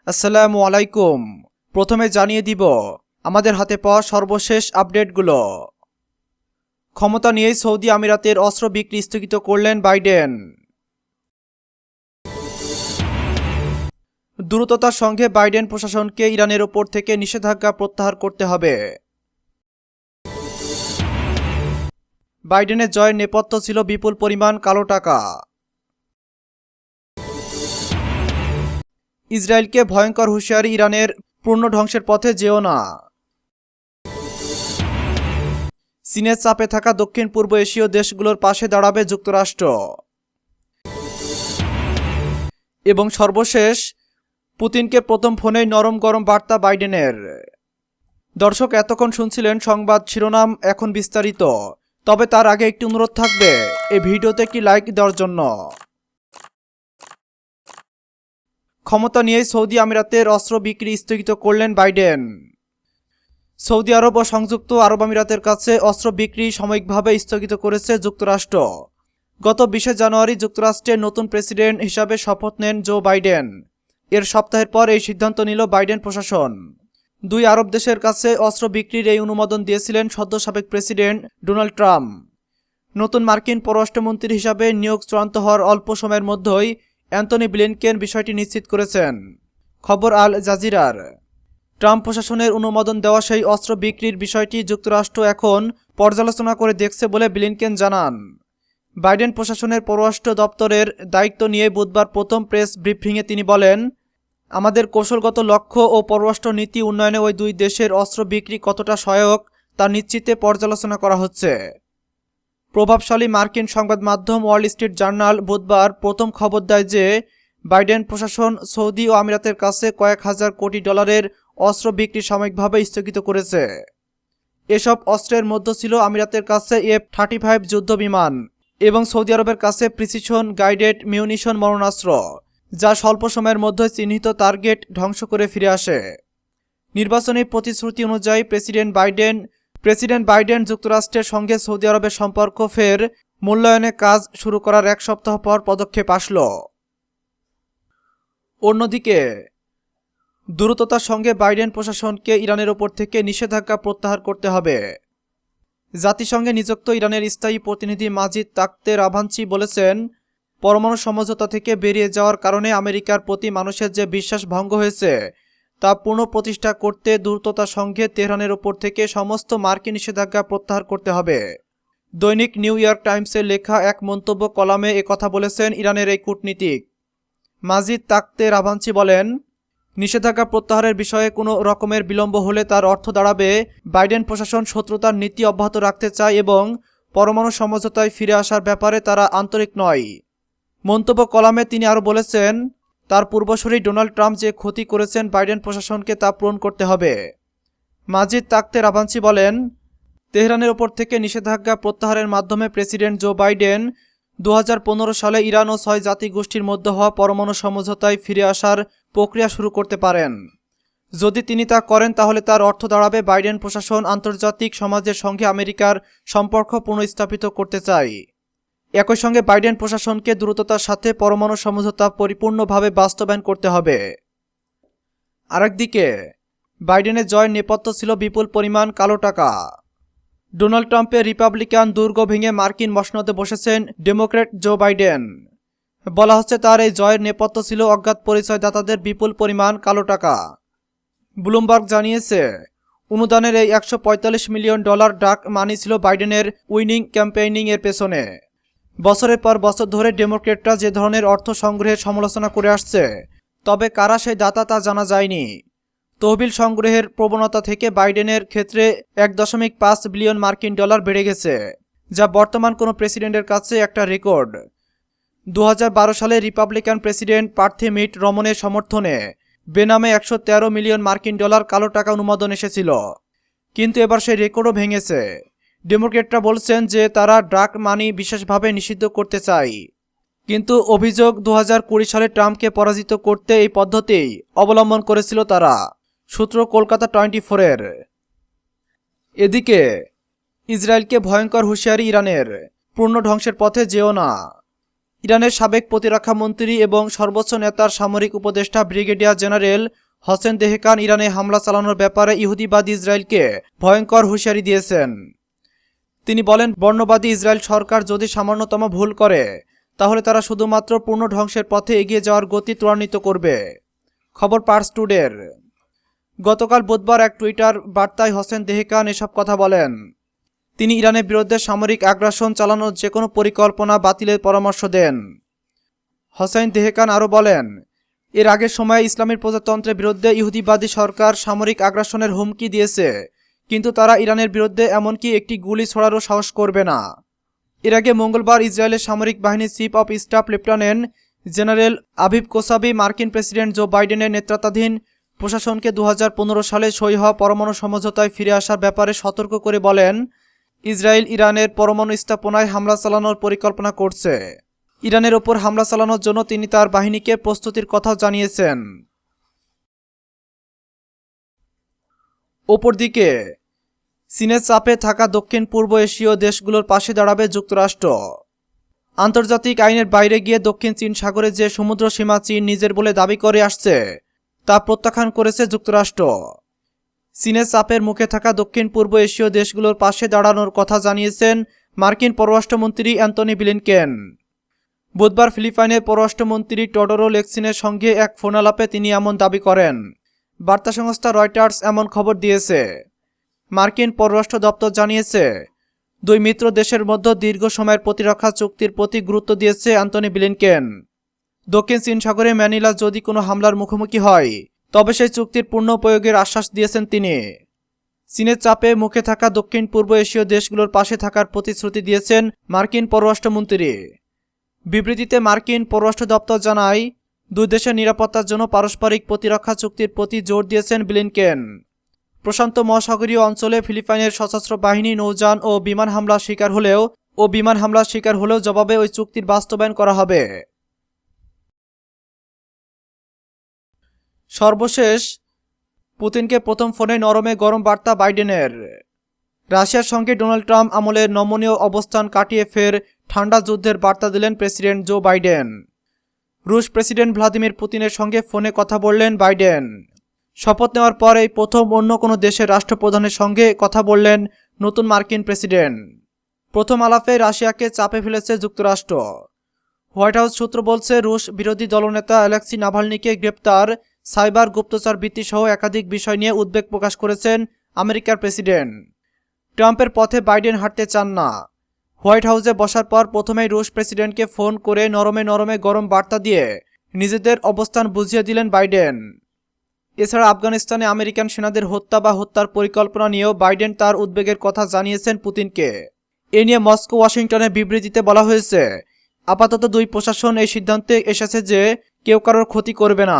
আসসালামু আলাইকুম। প্রথমে জানিয়ে দিব আমাদের হাতে পাওয়া সর্বশেষ আপডেটগুলো। ক্ষমতা নিয়েই সৌদি আমিরাতের অস্ত্র বিক্রি স্থগিত করলেন বাইডেন। দ্রুততার সঙ্গে বাইডেন প্রশাসনকে ইরানের ওপর থেকে নিষেধাজ্ঞা প্রত্যাহার করতে হবে। বাইডেনের জয়ের নেপথ্য ছিল বিপুল পরিমাণ কালো টাকা। ইসরায়েলকে ভয়ঙ্কর হুঁশিয়ারি, ইরানের পূর্ণ ধ্বংসের পথে যেও না। চীনের চাপে থাকা দক্ষিণ পূর্ব এশীয় দেশগুলোর পাশে দাঁড়াবে যুক্তরাষ্ট্র। এবং সর্বশেষ, পুতিনকে প্রথম ফোনেই নরম গরম বার্তা বাইডেনের। দর্শক, এতক্ষণ শুনছিলেন সংবাদ শিরোনাম, এখন বিস্তারিত। তবে তার আগে একটি অনুরোধ থাকবে, এই ভিডিওতে একটি লাইক দেওয়ার জন্য। ক্ষমতা নিয়েই সৌদি আমিরাতের অস্ত্র বিক্রি স্থগিত করলেন বাইডেন। সৌদি আরব ও সংযুক্ত আরব আমিরাতের কাছে অস্ত্র বিক্রি সাময়িকভাবে স্থগিত করেছে যুক্তরাষ্ট্র। গত 20 জানুয়ারি যুক্তরাষ্ট্রের নতুন প্রেসিডেন্ট হিসাবে শপথ নেন জো বাইডেন। এর সপ্তাহের পর এই সিদ্ধান্ত নিল বাইডেন প্রশাসন। দুই আরব দেশের কাছে অস্ত্র বিক্রির এই অনুমোদন দিয়েছিলেন সদ্য সাবেক প্রেসিডেন্ট ডোনাল্ড ট্রাম্প। নতুন মার্কিন পররাষ্ট্রমন্ত্রী হিসাবে নিয়োগ চূড়ান্ত হওয়ার অল্প সময়ের মধ্যেই অ্যান্টনি ব্লিনকেন বিষয়টি নিশ্চিত করেছেন। খবর আল জাজিরার। ট্রাম্প প্রশাসনের অনুমোদন দেওয়া সেই অস্ত্র বিক্রির বিষয়টি যুক্তরাষ্ট্র এখন পর্যালোচনা করে দেখছে বলে ব্লিনকেন জানান। বাইডেন প্রশাসনের পররাষ্ট্র দপ্তরের দায়িত্ব নিয়ে বুধবার প্রথম প্রেস ব্রিফিংয়ে তিনি বলেন, আমাদের কৌশলগত লক্ষ্য ও পররাষ্ট্র নীতি উন্নয়নে ওই দুই দেশের অস্ত্র বিক্রি কতটা সহায়ক তা নিশ্চিতে পর্যালোচনা করা হচ্ছে। প্রভাবশালী মার্কিন সংবাদ মাধ্যম ওয়াল স্ট্রিট জার্নাল বুধবার প্রথম খবর দেয় যে বাইডেন প্রশাসন সৌদি ও আমিরাতের কাছে কয়েক হাজার কোটি ডলারের অস্ত্র বিক্রি সাময়িকভাবে স্থগিত করেছে। এসব অস্ত্রের মধ্যে ছিল আমিরাতের কাছে F-35 যুদ্ধ বিমান এবং সৌদি আরবের কাছে প্রিসিশন গাইডেড মিউনিশন মরণাস্ত্র, যা স্বল্প সময়ের মধ্যে চিহ্নিত টার্গেট ধ্বংস করে ফিরে আসে। নির্বাচনী প্রতিশ্রুতি অনুযায়ী প্রেসিডেন্ট বাইডেন যুক্তরাষ্ট্রের সঙ্গে সৌদি আরবের সম্পর্ক ফের মূল্যায়নে কাজ শুরু করার এক সপ্তাহ পর পদক্ষেপ আসল। অন্যদিকে দ্রুততার সঙ্গে বাইডেন প্রশাসনকে ইরানের ওপর থেকে নিষেধাজ্ঞা প্রত্যাহার করতে হবে। জাতিসংঘে নিযুক্ত ইরানের স্থায়ী প্রতিনিধি মাজিদ তাকতে রাভাঞ্চি বলেছেন, পরমাণু সমঝোতা থেকে বেরিয়ে যাওয়ার কারণে আমেরিকার প্রতি মানুষের যে বিশ্বাস ভঙ্গ হয়েছে তা পুনঃপ্রতিষ্ঠা করতে দ্রুততার সঙ্গে তেহরানের ওপর থেকে সমস্ত মার্কিন নিষেধাজ্ঞা প্রত্যাহার করতে হবে। দৈনিক নিউ ইয়র্ক টাইমসে লেখা এক মন্তব্য কলামে একথা বলেছেন ইরানের এই কূটনীতিক। মাজিদ তাকতে রাভাঞ্চি বলেন, নিষেধাজ্ঞা প্রত্যাহারের বিষয়ে কোনো রকমের বিলম্ব হলে তার অর্থ দাঁড়াবে বাইডেন প্রশাসন শত্রুতার নীতি অব্যাহত রাখতে চায় এবং পরমাণু সমঝোতায় ফিরে আসার ব্যাপারে তারা আন্তরিক নয়। মন্তব্য কলামে তিনি আরও বলেছেন, তার পূর্বসূরি ডোনাল্ড ট্রাম্প যে ক্ষতি করেছেন বাইডেন প্রশাসনকে তা পূরণ করতে হবে। মাজিদ তাকতে রাভাঞ্চি বলেন, তেহরানের ওপর থেকে নিষেধাজ্ঞা প্রত্যাহারের মাধ্যমে প্রেসিডেন্ট জো বাইডেন 2015 সালে ইরান ও 6 জাতিগোষ্ঠীর মধ্যে হওয়া পরমাণু সমঝোতায় ফিরে আসার প্রক্রিয়া শুরু করতে পারেন। যদি তিনি তা করেন তাহলে তার অর্থ দাঁড়াবে বাইডেন প্রশাসন আন্তর্জাতিক সমাজের সঙ্গে আমেরিকার সম্পর্ক পুনঃস্থাপিত করতে চায়। একই সঙ্গে বাইডেন প্রশাসনকে দ্রুততার সাথে পরমাণু সমঝোতা পরিপূর্ণভাবে বাস্তবায়ন করতে হবে। আরেকদিকে বাইডেনের জয়ের নেপথ্য ছিল বিপুল পরিমাণ কালো টাকা। ডোনাল্ড ট্রাম্পের রিপাবলিকান দুর্গ ভেঙে মার্কিন মসনদে বসেছেন ডেমোক্র্যাট জো বাইডেন। বলা হচ্ছে তার এই জয়ের নেপথ্য ছিল অজ্ঞাত পরিচয়দাতাদের বিপুল পরিমাণ কালো টাকা। ব্লুমবার্গ জানিয়েছে, অনুদানের এই $145 মিলিয়ন ডাক মানি ছিল বাইডেনের উইনিং ক্যাম্পেইনিং এর পেছনে। বছরের পর বছর ধরে ডেমোক্র্যাটরা যে ধরনের অর্থ সংগ্রহের সমালোচনা করে আসছে, তবে কারা সেই দাতা তা জানা যায়নি। তহবিল সংগ্রহের প্রবণতা থেকে বাইডেনের ক্ষেত্রে $1.5 বিলিয়ন মার্কিন ডলার বেড়ে গেছে, যা বর্তমান কোনো প্রেসিডেন্টের কাছে একটা রেকর্ড। 2012 সালে রিপাবলিকান প্রেসিডেন্ট প্রার্থী মিট রমনের সমর্থনে বেনামে $113 মিলিয়ন মার্কিন ডলার কালো টাকা অনুমোদন এসেছিল, কিন্তু এবার সেই রেকর্ডও ভেঙেছে। ডেমোক্র্যাটরা বলছেন যে তারা ডাক মানি বিশেষভাবে নিষিদ্ধ করতে চায়, কিন্তু অভিযোগ 2020 সালে ট্রাম্পকে পরাজিত করতে এই পদ্ধতি অবলম্বন করেছিল তারা। সূত্র কলকাতা 24-এর। এদিকে ইসরায়েলকে ভয়ঙ্কর হুঁশিয়ারি, ইরানের পূর্ণ ধ্বংসের পথে যেও না। ইরানের সাবেক প্রতিরক্ষা মন্ত্রী এবং সর্বোচ্চ নেতার সামরিক উপদেষ্টা ব্রিগেডিয়ার জেনারেল হোসেন দেহকান ইরানে হামলা চালানোর ব্যাপারে ইহুদিবাদী ইসরায়েলকে ভয়ঙ্কর হুঁশিয়ারি দিয়েছেন। তিনি বলেন, বর্ণবাদী ইসরায়েল সরকার যদি সামান্যতম ভুল করে তাহলে তারা শুধুমাত্র পূর্ণ ধ্বংসের পথে এগিয়ে যাওয়ার গতি ত্বরান্বিত করবে। খবর পার্স টুডের। গতকাল বুধবার এক টুইটার বার্তায় হোসেন দেহকান এসব কথা বলেন। তিনি ইরানের বিরুদ্ধে সামরিক আগ্রাসন চালানোর যে কোনো পরিকল্পনা বাতিলের পরামর্শ দেন। হোসেন দেহকান আরও বলেন, এর আগের সময়ে ইসলামী প্রজাতন্ত্রের বিরুদ্ধে ইহুদিবাদী সরকার সামরিক আগ্রাসনের হুমকি দিয়েছে, কিন্তু তারা ইরানের বিরুদ্ধে এমনকি একটি গুলি ছোড়ারও সাহস করবে না। এর আগে মঙ্গলবার ইসরায়েলের সামরিক বাহিনীর chief of staff lieutenant general Aviv Kochavi মার্কিন প্রেসিডেন্ট জো বাইডেনের নেতৃত্বাধীন প্রশাসনকে 2015 সালে সই হওয়া পরমাণু সমঝোতায় ফিরে আসার ব্যাপারে সতর্ক করে বলেন, ইসরায়েল ইরানের পরমাণু স্থাপনায় হামলা চালানোর পরিকল্পনা করছে। ইরানের ওপর হামলা চালানোর জন্য তিনি তার বাহিনীকে প্রস্তুতির কথা জানিয়েছেন। অপরদিকে চীনের চাপে থাকা দক্ষিণ পূর্ব এশীয় দেশগুলোর পাশে দাঁড়াবে যুক্তরাষ্ট্র। আন্তর্জাতিক আইনের বাইরে গিয়ে দক্ষিণ চীন সাগরে যে সমুদ্র সীমা চীন নিজের বলে দাবি করে আসছে তা প্রত্যাখ্যান করেছে যুক্তরাষ্ট্র। চীনের চাপের মুখে থাকা দক্ষিণ পূর্ব এশীয় দেশগুলোর পাশে দাঁড়ানোর কথা জানিয়েছেন মার্কিন পররাষ্ট্রমন্ত্রী অ্যান্টনি ব্লিনকেন। বুধবার ফিলিপাইনের পররাষ্ট্রমন্ত্রী টেডরো লেক্সিনের সঙ্গে এক ফোনালাপে তিনি এমন দাবি করেন। বার্তা সংস্থা রয়টার্স এমন খবর দিয়েছে। মার্কিন পররাষ্ট্র দপ্তর জানিয়েছে, দুই মিত্র দেশের মধ্যে দীর্ঘ সময়ের প্রতিরক্ষা চুক্তির প্রতি গুরুত্ব দিয়েছে অ্যান্টনি ব্লিনকেন। দক্ষিণ চীন সাগরে ম্যানিলা যদি কোনো হামলার মুখোমুখি হয় তবে সেই চুক্তির পূর্ণ প্রয়োগের আশ্বাস দিয়েছেন তিনি। চীনের চাপে মুখে থাকা দক্ষিণ পূর্ব এশীয় দেশগুলোর পাশে থাকার প্রতিশ্রুতি দিয়েছেন মার্কিন পররাষ্ট্রমন্ত্রী। বিবৃতিতে মার্কিন পররাষ্ট্র দপ্তর জানায়, দুই দেশের নিরাপত্তার জন্য পারস্পরিক প্রতিরক্ষা চুক্তির প্রতি জোর দিয়েছেন ব্লিনকেন। প্রশান্ত মহাসাগরীয় অঞ্চলে ফিলিপাইনের সশস্ত্র বাহিনী নৌযান ও বিমান হামলার শিকার হলেও জবাবে ওই চুক্তির বাস্তবায়ন করা হবে। সর্বশেষ পুতিনকে প্রথম ফোনে নরমে গরম বার্তা বাইডেনের। রাশিয়ার সঙ্গে ডোনাল্ড ট্রাম্প আমলের নমনীয় অবস্থান কাটিয়ে ফের ঠান্ডা যুদ্ধের বার্তা দিলেন প্রেসিডেন্ট জো বাইডেন। রুশ প্রেসিডেন্ট ভ্লাদিমির পুতিনের সঙ্গে ফোনে কথা বললেন বাইডেন। শপথ নেওয়ার পর এই প্রথম অন্য কোনো দেশের রাষ্ট্রপ্রধানের সঙ্গে কথা বললেন নতুন মার্কিন প্রেসিডেন্ট। প্রথম আলাপে রাশিয়াকে চাপে ফেলেছে যুক্তরাষ্ট্র। হোয়াইট হাউস সূত্র বলছে, রুশ বিরোধী দলনেতা অ্যালেক্সি নাভালনিকে গ্রেপ্তার, সাইবার গুপ্তচর বৃত্তি সহ একাধিক বিষয় নিয়ে উদ্বেগ প্রকাশ করেছেন আমেরিকার প্রেসিডেন্ট। ট্রাম্পের পথে বাইডেন হাঁটতে চান না। হোয়াইট হাউসে বসার পর প্রথমেই রুশ প্রেসিডেন্টকে ফোন করে নরমে গরম বার্তা দিয়ে নিজেদের অবস্থান বুঝিয়ে দিলেন বাইডেন। এছাড়া আফগানিস্তানে আমেরিকান সেনাদের হত্যার পরিকল্পনা নিয়েও বাইডেন তার উদ্বেগের কথা জানিয়েছেন পুতিনকে। এ নিয়ে মস্কো ওয়াশিংটনের বিবৃতিতে বলা হয়েছে, আপাতত দুই প্রশাসন এই সিদ্ধান্তে এসেছে যে কেউ কারোর ক্ষতি করবে না।